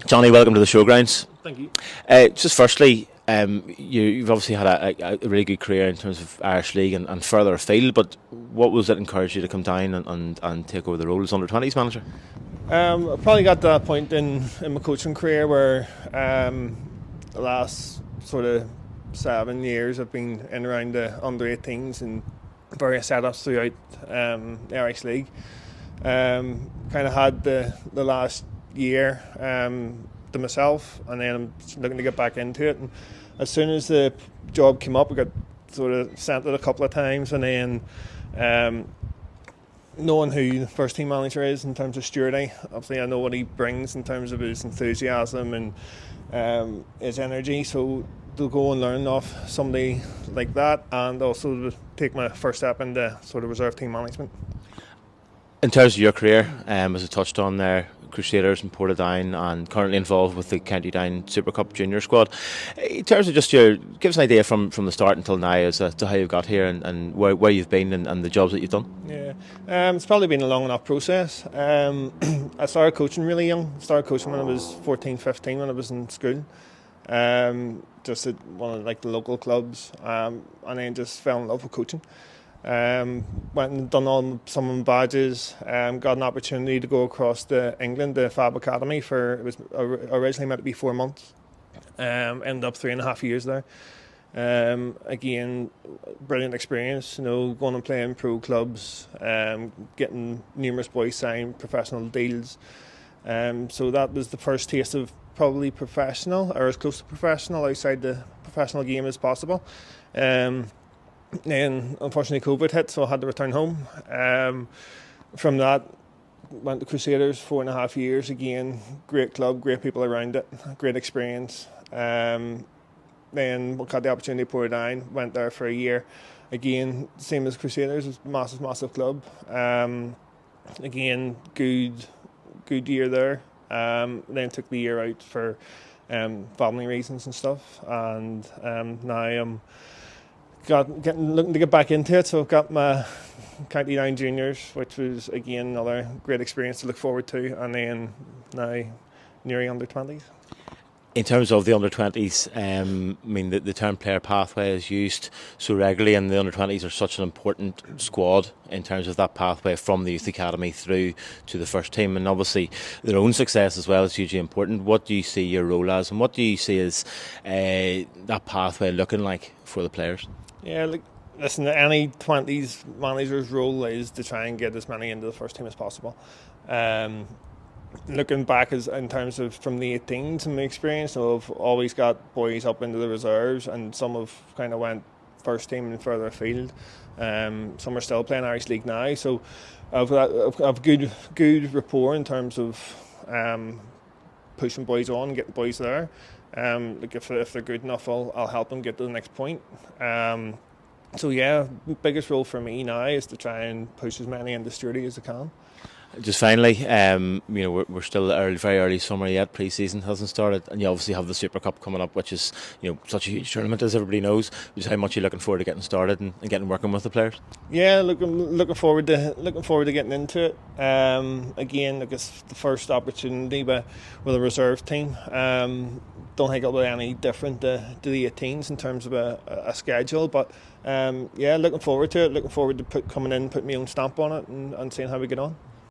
Jonny, welcome to the showgrounds. Thank you. Just firstly, you've obviously had a really good career in terms of Irish League and further afield, but what was it encouraged you to come down and take over the role as under-20s manager? I probably got to that point in my coaching career where the last sort of 7 years I've been in around the under-18s and various setups throughout the Irish League. Kind of had the last year to myself, and then I'm looking to get back into it. And as soon as the job came up, I got sort of sent it a couple of times, and then knowing who the first team manager is in terms of 𝙎𝙬𝙩𝙩, obviously I know what he brings in terms of his enthusiasm and his energy. So to go and learn off somebody like that, and also to take my first step into sort of reserve team management. In terms of your career, as I touched on there, Crusaders and Portadown, and currently involved with the County Down Super Cup junior squad. In terms of just give us an idea from the start until now as to how you've got here and where you've been and the jobs that you've done. Yeah, it's probably been a long enough process. I started coaching really young. Started coaching when I was 14, 15 when I was in school. Just at one of the local clubs, and then just fell in love with coaching. Went and done some of my badges. Got an opportunity to go across to England, the 𝙎𝙤𝙤𝙁𝘾 Academy it was originally meant to be 4 months. Ended up 3.5 years there. Again, brilliant experience. Going and playing pro clubs, getting numerous boys signed professional deals. So that was the first taste of probably professional, or as close to professional outside the professional game as possible. Then unfortunately COVID hit, so I had to return home. From that, went to Crusaders 4.5 years. Again, great club, great people around it, great experience. Then got the opportunity to Portadown, went there for a year. Again, same as Crusaders, it was a massive club. Again, good year there. Then took the year out for family reasons and stuff, and now I'm looking to get back into it. So I've got my County Down Juniors, which was again another great experience to look forward to, and then now nearing under-20s. In terms of the under-20s, I mean the term player pathway is used so regularly, and the under-20s are such an important squad in terms of that pathway from the youth academy through to the first team, and obviously their own success as well is hugely important. What do you see your role as, and what do you see as that pathway looking like for the players? Yeah, listen, any 20s manager's role is to try and get as many into the first team as possible. Looking back in terms of from the 18s and my experience, I've always got boys up into the reserves, and some have kind of went first team and further afield. Some are still playing Irish League now, so I've good rapport in terms of pushing boys on, getting boys there. If they're good enough, I'll help them get to the next point. So yeah, biggest role for me now is to try and push as many into 𝙎𝙬𝙯 as I can. Just finally, we're still very early summer yet. Pre-season hasn't started, and you obviously have the Super Cup coming up, which is such a huge tournament, as everybody knows. Just how much are you looking forward to getting started and getting working with the players? Yeah, looking forward to getting into it. Again, it's the first opportunity with a reserve team. Don't think it'll be any different to the 18s in terms of a schedule, but yeah, looking forward to it. Looking forward to coming in, putting my own stamp on it, and seeing how we get on.